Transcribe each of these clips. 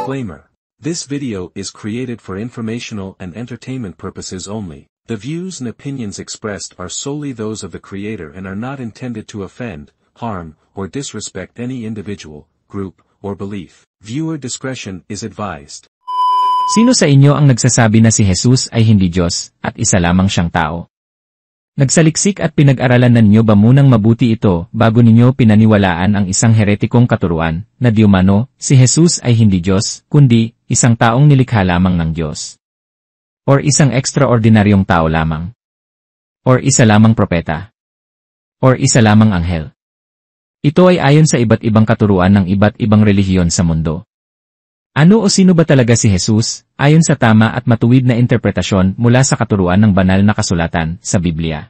Disclaimer. This video is created for informational and entertainment purposes only. The views and opinions expressed are solely those of the creator and are not intended to offend, harm, or disrespect any individual, group, or belief. Viewer discretion is advised. Sino sa inyo ang nagsasabi na si Jesus ay hindi Diyos, at isa lamang siyang tao? Nagsaliksik at pinag-aralan ninyo ba munang mabuti ito bago ninyo pinaniwalaan ang isang heretikong katuruan, na di umano, si Jesus ay hindi Diyos, kundi, isang taong nilikha lamang ng Diyos? Or isang ekstraordinaryong tao lamang? Or isa lamang propeta? Or isa lamang anghel? Ito ay ayon sa iba't ibang katuruan ng iba't ibang relihiyon sa mundo. Ano o sino ba talaga si Jesus, ayon sa tama at matuwid na interpretasyon mula sa katuruan ng banal na kasulatan sa Biblia?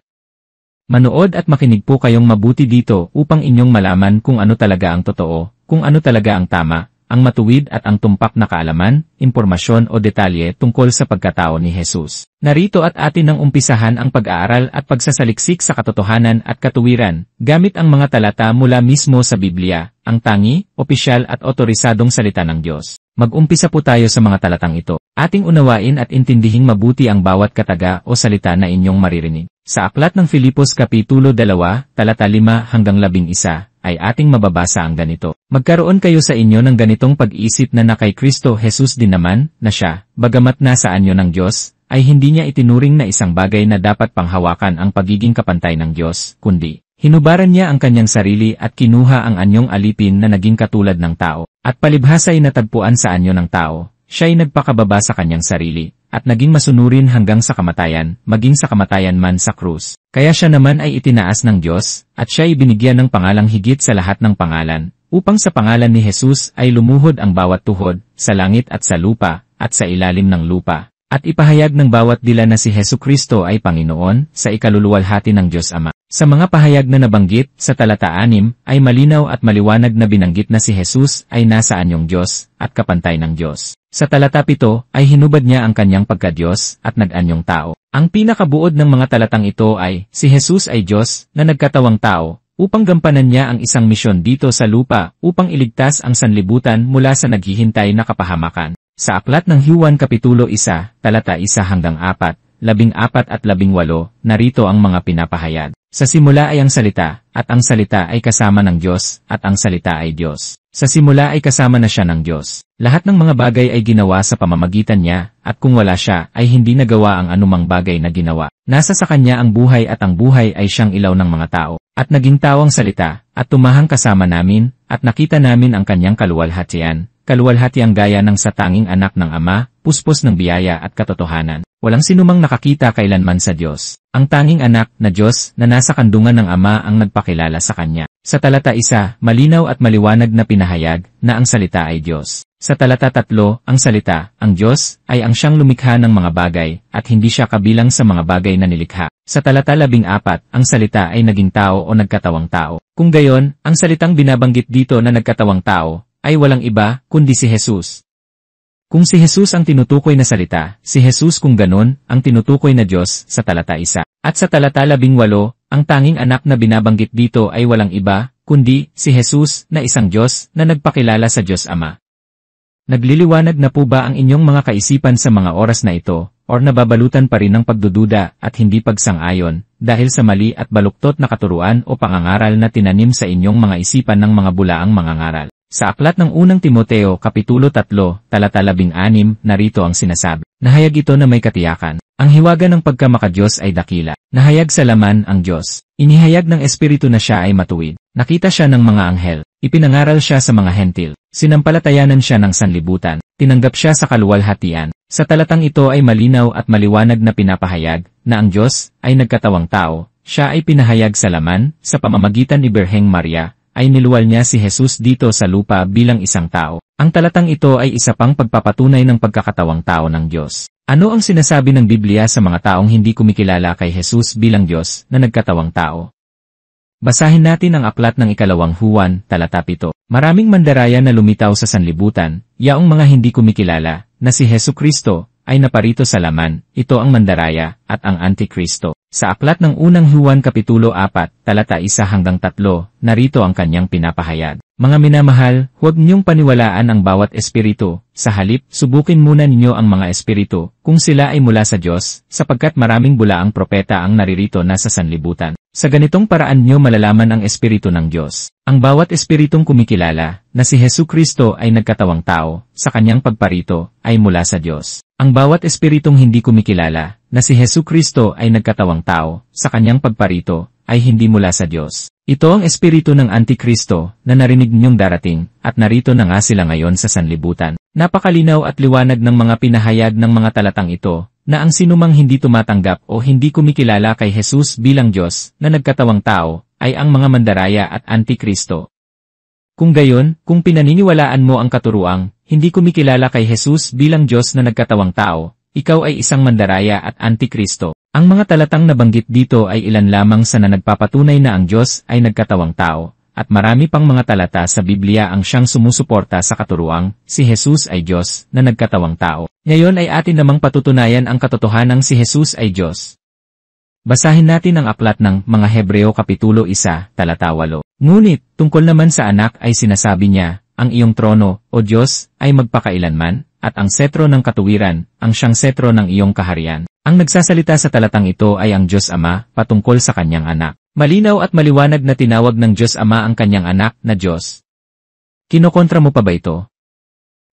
Manood at makinig po kayong mabuti dito upang inyong malaman kung ano talaga ang totoo, kung ano talaga ang tama, ang matuwid at ang tumpak na kaalaman, impormasyon o detalye tungkol sa pagkatao ni Jesus. Narito at atin nang umpisahan ang pag-aaral at pagsasaliksik sa katotohanan at katuwiran, gamit ang mga talata mula mismo sa Biblia, ang tangi, opisyal at otorisadong salita ng Diyos. Mag-umpisa po tayo sa mga talatang ito. Ating unawain at intindihing mabuti ang bawat kataga o salita na inyong maririnig. Sa aklat ng Filipos Kapitulo 2, talata 5 hanggang 11, ay ating mababasa ang ganito. Magkaroon kayo sa inyo ng ganitong pag-iisip na kay Kristo Jesus din naman, na siya, bagamat nasa anyo ng Diyos, ay hindi niya itinuring na isang bagay na dapat panghawakan ang pagiging kapantay ng Diyos, kundi, hinubaran niya ang kanyang sarili at kinuha ang anyong alipin na naging katulad ng tao, at palibhasa ay natagpuan sa anyo ng tao, siya ay nagpakababa sa kanyang sarili, at naging masunurin hanggang sa kamatayan, maging sa kamatayan man sa krus. Kaya siya naman ay itinaas ng Diyos, at siya ay binigyan ng pangalang higit sa lahat ng pangalan, upang sa pangalan ni Jesus ay lumuhod ang bawat tuhod, sa langit at sa lupa, at sa ilalim ng lupa. At ipahayag ng bawat dila na si Hesukristo ay Panginoon, sa ikaluluwalhati ng Diyos Ama. Sa mga pahayag na nabanggit, sa talata 6, ay malinaw at maliwanag na binanggit na si Jesus ay nasa anyong Diyos, at kapantay ng Diyos. Sa talata 7, ay hinubad niya ang kanyang pagka-Diyos, at nag-anyong tao. Ang pinakabuod ng mga talatang ito ay, si Jesus ay Diyos, na nagkatawang tao, upang gampanan niya ang isang misyon dito sa lupa, upang iligtas ang sanlibutan mula sa naghihintay na kapahamakan. Sa aklat ng Juan Kapitulo 1, talata 1 hanggang 4, 14 at 18, narito ang mga pinapahayag. Sa simula ay ang salita, at ang salita ay kasama ng Diyos, at ang salita ay Diyos. Sa simula ay kasama na siya ng Diyos. Lahat ng mga bagay ay ginawa sa pamamagitan niya, at kung wala siya, ay hindi nagawa ang anumang bagay na ginawa. Nasa sa kanya ang buhay at ang buhay ay siyang ilaw ng mga tao. At naging tao ang salita, at tumahang kasama namin, at nakita namin ang kanyang kaluwalhatian. Kaluwalhati ang gaya ng sa tanging anak ng Ama, puspos ng biyaya at katotohanan. Walang sinumang nakakita kailanman sa Diyos. Ang tanging anak na Diyos na nasa kandungan ng Ama ang nagpakilala sa Kanya. Sa talata 1, malinaw at maliwanag na pinahayag na ang salita ay Diyos. Sa talata 3, ang salita, ang Diyos, ay ang siyang lumikha ng mga bagay, at hindi siya kabilang sa mga bagay na nilikha. Sa talata 14, ang salita ay naging tao o nagkatawang tao. Kung gayon, ang salitang binabanggit dito na nagkatawang tao, ay walang iba, kundi si Jesus. Kung si Jesus ang tinutukoy na salita, si Jesus kung ganon, ang tinutukoy na Diyos, sa talata 1. At sa talata 18, ang tanging anak na binabanggit dito ay walang iba, kundi si Jesus na isang Diyos na nagpakilala sa Diyos Ama. Nagliliwanag na po ba ang inyong mga kaisipan sa mga oras na ito, or nababalutan pa rin ng pagdududa at hindi pagsang-ayon, dahil sa mali at baluktot na katuruan o pangangaral na tinanim sa inyong mga isipan ng mga bulaang mangangaral? Sa aklat ng unang Timoteo Kapitulo 3, talata 16, narito ang sinasabi. Nahayag ito na may katiyakan. Ang hiwaga ng pagkamakadiyos ay dakila. Nahayag sa laman ang Diyos. Inihayag ng Espiritu na siya ay matuwid. Nakita siya ng mga anghel. Ipinangaral siya sa mga hentil. Sinampalatayanan siya ng sanlibutan. Tinanggap siya sa kaluwalhatian. Sa talatang ito ay malinaw at maliwanag na pinapahayag na ang Diyos ay nagkatawang tao, siya ay pinahayag sa laman, sa pamamagitan ni Birheng Maria, ay niluwal niya si Jesus dito sa lupa bilang isang tao. Ang talatang ito ay isa pang pagpapatunay ng pagkakatawang tao ng Diyos. Ano ang sinasabi ng Biblia sa mga taong hindi kumikilala kay Jesus bilang Diyos na nagkatawang tao? Basahin natin ang aklat ng ikalawang Juan, talata 7. Maraming mandaraya na lumitaw sa sanlibutan, yaong mga hindi kumikilala, na si Hesukristo, ay naparito sa laman, ito ang mandaraya, at ang Antikristo. Sa aklat ng unang Juan Kapitulo 4, talata 1 hanggang 3, narito ang kanyang pinapahayag. Mga minamahal, huwag niyong paniwalaan ang bawat espiritu, sa halip, subukin muna ninyo ang mga espiritu, kung sila ay mula sa Diyos, sapagkat maraming bulaang propeta ang naririto na sa sanlibutan. Sa ganitong paraan niyo malalaman ang espiritu ng Diyos. Ang bawat espiritong kumikilala, na si Hesukristo ay nagkatawang tao, sa kanyang pagparito, ay mula sa Diyos. Ang bawat espiritong hindi kumikilala, na si Hesukristo ay nagkatawang tao, sa kanyang pagparito, ay hindi mula sa Diyos. Ito ang espiritu ng Antikristo, na narinig ninyong darating, at narito na nga sila ngayon sa sanlibutan. Napakalinaw at liwanag ng mga pinahayag ng mga talatang ito, na ang sinumang hindi tumatanggap o hindi kumikilala kay Jesus bilang Diyos, na nagkatawang tao, ay ang mga mandaraya at Antikristo. Kung gayon, kung pinaniniwalaan mo ang katuruang, hindi kumikilala kay Jesus bilang Diyos na nagkatawang tao, ikaw ay isang mandaraya at Antikristo. Ang mga talatang nabanggit dito ay ilan lamang sa na nagpapatunay na ang Diyos ay nagkatawang tao, at marami pang mga talata sa Biblia ang siyang sumusuporta sa katuruang, si Jesus ay Diyos na nagkatawang tao. Ngayon ay atin namang patutunayan ang katotohanang si Jesus ay Diyos. Basahin natin ang aklat ng mga Hebreo Kapitulo 1, talata 8. Ngunit, tungkol naman sa anak ay sinasabi niya, ang iyong trono, o Diyos, ay magpakailanman, at ang setro ng katuwiran, ang siyang setro ng iyong kaharian. Ang nagsasalita sa talatang ito ay ang Diyos Ama, patungkol sa kanyang anak. Malinaw at maliwanag na tinawag ng Diyos Ama ang kanyang anak na Diyos. Kinokontra mo pa ba ito?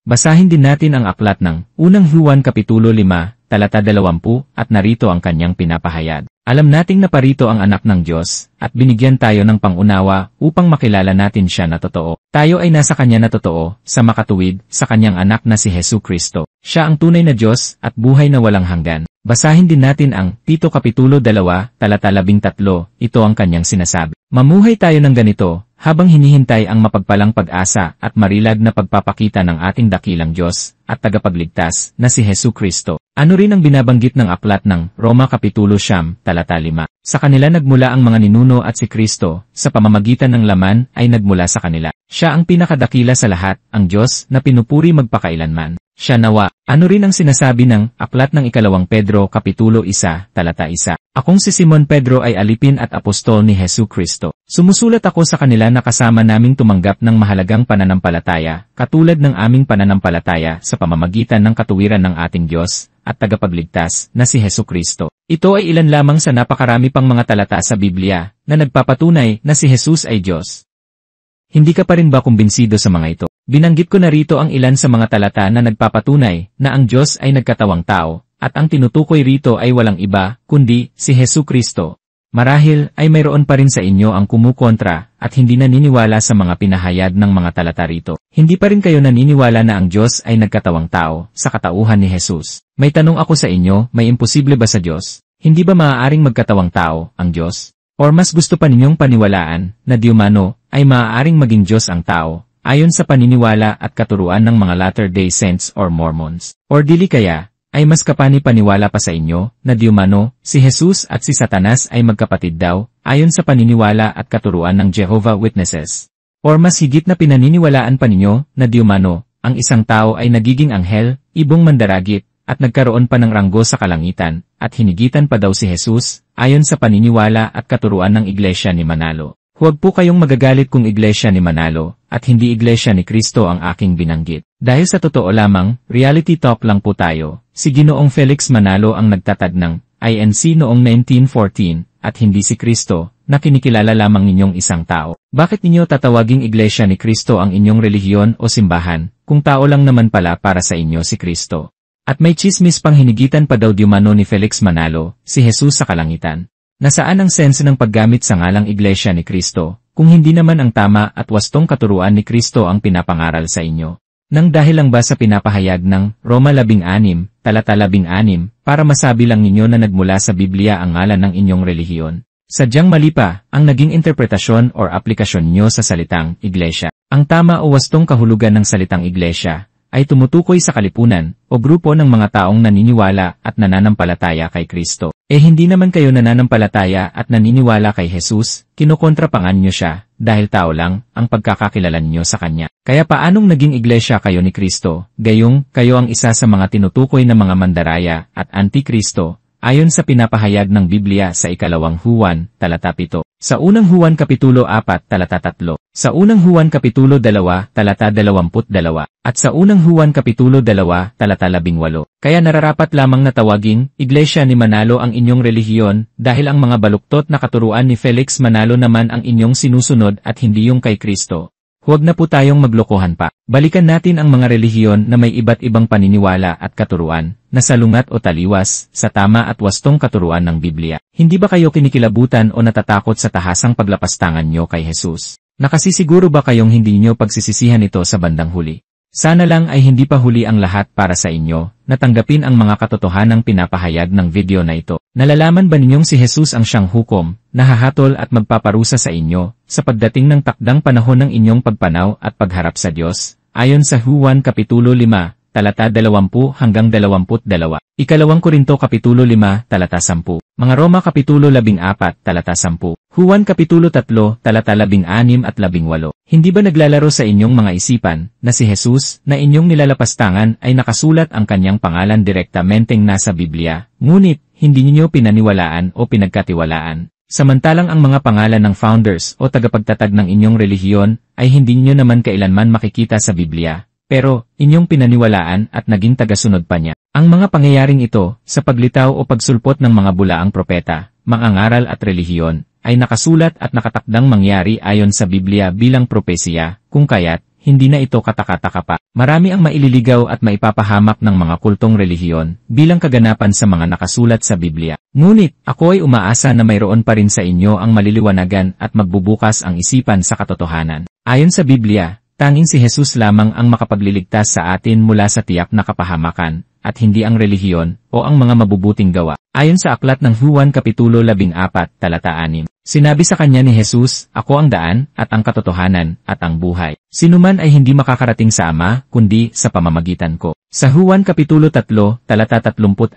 Basahin din natin ang aklat ng unang Juan Kapitulo 5, talata 20, at narito ang kanyang pinapahayag. Alam nating naparito ang anak ng Diyos, at binigyan tayo ng pangunawa upang makilala natin siya na totoo. Tayo ay nasa kanya na totoo, sa makatuwid, sa kanyang anak na si Hesukristo. Siya ang tunay na Diyos at buhay na walang hanggan. Basahin din natin ang Tito Kapitulo 2, talata 13, ito ang kanyang sinasabi. Mamuhay tayo ng ganito, habang hinihintay ang mapagpalang pag-asa at marilag na pagpapakita ng ating dakilang Diyos at tagapagligtas na si Hesukristo. Ano rin ang binabanggit ng aklat ng Roma Kapitulo 9, talata 5. Sa kanila nagmula ang mga ninuno at si Kristo, sa pamamagitan ng laman ay nagmula sa kanila. Siya ang pinakadakila sa lahat, ang Diyos na pinupuri magpakailanman. Siya nawa. Ano rin ang sinasabi ng aklat ng ikalawang Pedro Kapitulo 1, talata 1. Akong si Simon Pedro ay alipin at apostol ni Hesukristo. Sumusulat ako sa kanila na kasama naming tumanggap ng mahalagang pananampalataya, katulad ng aming pananampalataya sa pamamagitan ng katuwiran ng ating Diyos at tagapagligtas na si Hesukristo. Ito ay ilan lamang sa napakarami pang mga talata sa Biblia na nagpapatunay na si Jesus ay Diyos. Hindi ka pa rin ba kumbinsido sa mga ito? Binanggit ko na rito ang ilan sa mga talata na nagpapatunay na ang Diyos ay nagkatawang tao, at ang tinutukoy rito ay walang iba, kundi si Hesukristo. Marahil ay mayroon pa rin sa inyo ang kumukontra at hindi naniniwala sa mga pinahayag ng mga talata rito. Hindi pa rin kayo naniniwala na ang Diyos ay nagkatawang tao sa katauhan ni Jesus. May tanong ako sa inyo, may imposible ba sa Diyos? Hindi ba maaaring magkatawang tao ang Diyos? Or mas gusto pa ninyong paniwalaan na di umano ay maaaring maging Diyos ang tao, ayon sa paniniwala at katuruan ng mga Latter-day Saints or Mormons? Or dili kaya, ay mas kapani-paniwala pa sa inyo na di umano, si Jesus at si Satanas ay magkapatid daw, ayon sa paniniwala at katuruan ng Jehovah Witnesses? Or mas higit na pinaniniwalaan pa ninyo na di umano, ang isang tao ay nagiging anghel, ibong mandaragit, at nagkaroon pa ng ranggo sa kalangitan, at hinigitan pa daw si Jesus, ayon sa paniniwala at katuruan ng Iglesia ni Manalo? Huwag po kayong magagalit kung Iglesia ni Manalo, at hindi Iglesia ni Kristo ang aking binanggit. Dahil sa totoo lamang, reality talk lang po tayo. Si Ginoong Felix Manalo ang nagtatag ng INC noong 1914, at hindi si Kristo, na kinikilala lamang ninyong isang tao. Bakit ninyo tatawaging Iglesia ni Kristo ang inyong relihiyon o simbahan, kung tao lang naman pala para sa inyo si Kristo? At may chismis pang hinigitan pa daw diumano ni Felix Manalo, si Jesus sa kalangitan. Nasaan ang sense ng paggamit sa ngalang Iglesia ni Kristo, kung hindi naman ang tama at wastong katuruan ni Kristo ang pinapangaral sa inyo? Nang dahil lang ba sa pinapahayag ng Roma 16, talata 16, para masabi lang ninyo na nagmula sa Biblia ang ngalan ng inyong relihiyon? Sadyang mali pa ang naging interpretasyon or aplikasyon nyo sa salitang iglesia. Ang tama o wastong kahulugan ng salitang iglesia ay tumutukoy sa kalipunan o grupo ng mga taong naniniwala at nananampalataya kay Kristo. Hindi naman kayo nananampalataya at naniniwala kay Jesus, kinukontrapangan nyo siya, dahil tao lang ang pagkakakilalan nyo sa Kanya. Kaya paanong naging iglesia kayo ni Kristo, gayong kayo ang isa sa mga tinutukoy na mga mandaraya at antikristo, ayon sa pinapahayag ng Biblia sa 2 Juan, talata 7. Sa unang Juan Kapitulo 4, talata 3. Sa unang Juan Kapitulo 2, talata 22. At sa unang Juan Kapitulo 2, talata 18. Kaya nararapat lamang na tawaging, Iglesia ni Manalo ang inyong relihiyon, dahil ang mga baluktot na katuruan ni Felix Manalo naman ang inyong sinusunod at hindi yung kay Kristo. Huwag na po tayong maglokohan pa. Balikan natin ang mga relihiyon na may iba't ibang paniniwala at katuruan, na salungat o taliwas, sa tama at wastong katuruan ng Biblia. Hindi ba kayo kinikilabutan o natatakot sa tahasang paglapastangan nyo kay Jesus? Nakasisiguro ba kayong hindi nyo pagsisisihan ito sa bandang huli? Sana lang ay hindi pa huli ang lahat para sa inyo, natanggapin ang mga katotohanang pinapahayag ng video na ito. Nalalaman ba ninyong si Jesus ang siyang hukom, nahahatol at magpaparusa sa inyo, sa pagdating ng takdang panahon ng inyong pagpanaw at pagharap sa Diyos? Ayon sa Juan Kapitulo 5, talata 20 hanggang 22. 2 Korinto Kapitulo 5, talata 10. Mga Roma Kapitulo 14, talata 10. Juan Kapitulo 3, talata 16 at 18. Hindi ba naglalaro sa inyong mga isipan, na si Jesus, na inyong nilalapastangan ay nakasulat ang kanyang pangalan direktamenteng nasa Biblia, ngunit, hindi ninyo pinaniwalaan o pinagkatiwalaan? Samantalang ang mga pangalan ng founders o tagapagtatag ng inyong relihiyon, ay hindi ninyo naman kailanman makikita sa Biblia. Pero, inyong pinaniwalaan at naging tagasunod pa niya. Ang mga pangyayaring ito, sa paglitaw o pagsulpot ng mga bulaang propeta, mga ngaral at relihiyon, ay nakasulat at nakatakdang mangyari ayon sa Biblia bilang propesiya, kung kaya't, hindi na ito katakataka pa. Marami ang maililigaw at maipapahamak ng mga kultong relihiyon, bilang kaganapan sa mga nakasulat sa Biblia. Ngunit, ako ay umaasa na mayroon pa rin sa inyo ang maliliwanagan at magbubukas ang isipan sa katotohanan. Ayon sa Biblia, tanging si Jesus lamang ang makapagliligtas sa atin mula sa tiyak na kapahamakan, at hindi ang relihiyon, o ang mga mabubuting gawa. Ayon sa aklat ng Juan Kapitulo 14, talata 6. Sinabi sa kanya ni Jesus, Ako ang daan, at ang katotohanan, at ang buhay. Sino man ay hindi makakarating sa Ama, kundi sa pamamagitan ko. Sa Juan Kapitulo 3, talata 36,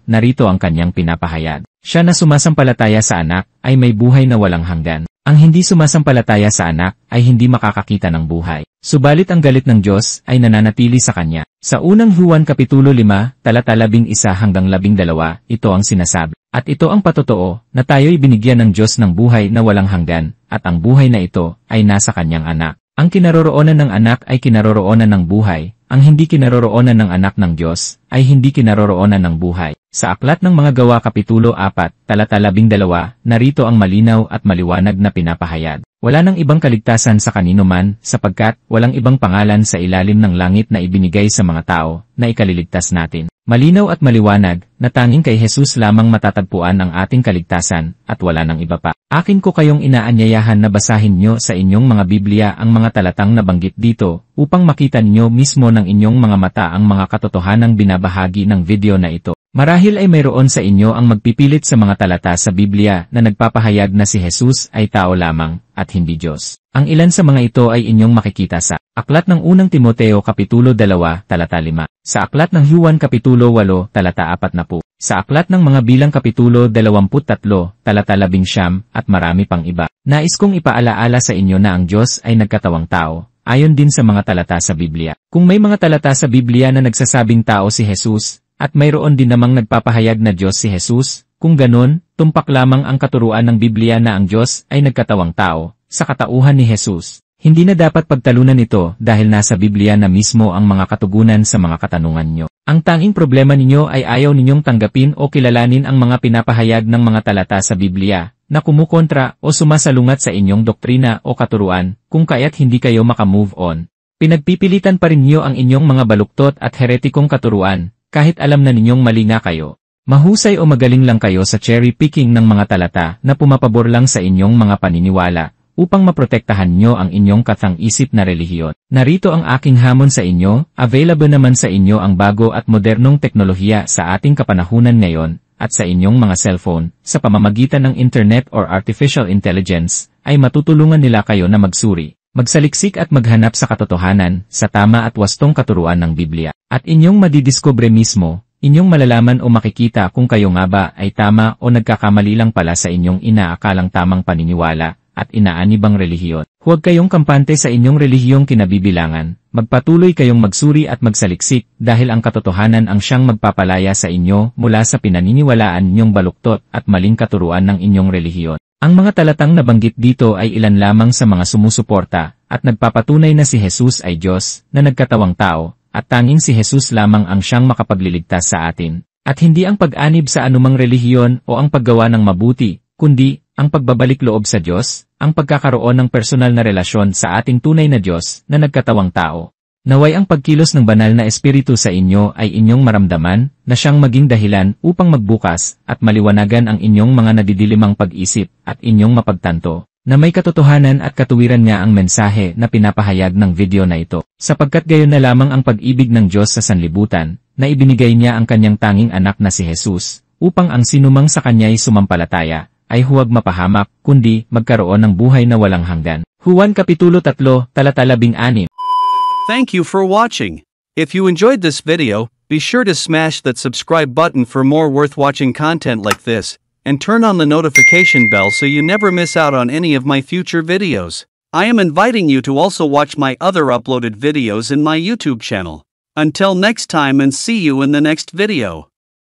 narito ang kanyang pinapahayag. Siya na sumasampalataya sa anak, ay may buhay na walang hanggan. Ang hindi sumasampalataya sa anak, ay hindi makakakita ng buhay. Subalit ang galit ng Diyos, ay nananatili sa kanya. Sa unang Juan Kapitulo 5, talata 11 hanggang 12, ito ang sinasabi. At ito ang patotoo, na tayo'y binigyan ng Diyos ng buhay na walang hanggan, at ang buhay na ito, ay nasa kanyang anak. Ang kinaroroonan ng anak ay kinaroroonan ng buhay, ang hindi kinaroroonan ng anak ng Diyos, ay hindi kinaroroonan ng buhay. Sa aklat ng mga gawa Kapitulo 4, talata 12, narito ang malinaw at maliwanag na pinapahayag. Wala nang ibang kaligtasan sa kanino man, sapagkat walang ibang pangalan sa ilalim ng langit na ibinigay sa mga tao, na ikaliligtas natin. Malinaw at maliwanag, na tanging kay Jesus lamang matatagpuan ang ating kaligtasan, at wala nang iba pa. Akin ko kayong inaanyayahan na basahin nyo sa inyong mga Biblia ang mga talatang nabanggit dito, upang makita ninyo mismo ng inyong mga mata ang mga katotohanang binabahagi ng video na ito. Marahil ay mayroon sa inyo ang magpipilit sa mga talata sa Biblia na nagpapahayag na si Jesus ay tao lamang, at hindi Diyos. Ang ilan sa mga ito ay inyong makikita sa Aklat ng unang Timoteo Kapitulo 2, talata 5. Sa Aklat ng Juan Kapitulo 8, talata 40. Sa Aklat ng mga Bilang Kapitulo 23, talata 11, at marami pang iba. Nais kong ipaalaala sa inyo na ang Diyos ay nagkatawang tao, ayon din sa mga talata sa Biblia. Kung may mga talata sa Biblia na nagsasabing tao si Jesus, at mayroon din namang nagpapahayag na Diyos si Jesus, kung ganon, tumpak lamang ang katuruan ng Biblia na ang Diyos ay nagkatawang tao, sa katauhan ni Jesus. Hindi na dapat pagtalunan ito dahil nasa Biblia na mismo ang mga katugunan sa mga katanungan nyo. Ang tanging problema ninyo ay ayaw ninyong tanggapin o kilalanin ang mga pinapahayag ng mga talata sa Biblia, na kumukontra o sumasalungat sa inyong doktrina o katuruan, kung kaya't hindi kayo makamove on. Pinagpipilitan pa rin niyo ang inyong mga baluktot at heretikong katuruan, kahit alam na ninyong mali nga kayo. Mahusay o magaling lang kayo sa cherry picking ng mga talata na pumapabor lang sa inyong mga paniniwala, upang maprotektahan nyo ang inyong katang-isip na relihiyon. Narito ang aking hamon sa inyo, available naman sa inyo ang bago at modernong teknolohiya sa ating kapanahunan ngayon, at sa inyong mga cellphone, sa pamamagitan ng internet or artificial intelligence, ay matutulungan nila kayo na magsuri, magsaliksik at maghanap sa katotohanan, sa tama at wastong katuruan ng Biblia. At inyong madidiskubre mismo, inyong malalaman o makikita kung kayo nga ba ay tama o nagkakamali lang pala sa inyong inaakalang tamang paniniwala at inaanibang relihiyon. Huwag kayong kampante sa inyong relihiyong kinabibilangan, magpatuloy kayong magsuri at magsaliksik dahil ang katotohanan ang siyang magpapalaya sa inyo mula sa pinaniniwalaan ninyong baluktot at maling katuruan ng inyong relihiyon. Ang mga talatang nabanggit dito ay ilan lamang sa mga sumusuporta at nagpapatunay na si Jesus ay Diyos na nagkatawang tao at tanging si Jesus lamang ang siyang makapagliligtas sa atin. At hindi ang pag-anib sa anumang relihiyon o ang paggawa ng mabuti, kundi ang pagbabalik loob sa Diyos, ang pagkakaroon ng personal na relasyon sa ating tunay na Diyos na nagkatawang tao. Naway ang pagkilos ng banal na espiritu sa inyo ay inyong maramdaman na siyang maging dahilan upang magbukas at maliwanagan ang inyong mga nadidilimang pag-isip at inyong mapagtanto na may katotohanan at katuwiran nga ang mensahe na pinapahayag ng video na ito. Sapagkat gayon na lamang ang pag-ibig ng Diyos sa sanlibutan, na ibinigay niya ang kanyang tanging anak na si Jesus, upang ang sinumang sa kanya'y sumampalataya, ay huwag mapahamak, kundi magkaroon ng buhay na walang hanggan. Juan Kapitulo 3, talata 16. Thank you for watching. If you enjoyed this video, be sure to smash that subscribe button for more worth watching content like this, and turn on the notification bell so you never miss out on any of my future videos. I am inviting you to also watch my other uploaded videos in my YouTube channel. Until next time and see you in the next video.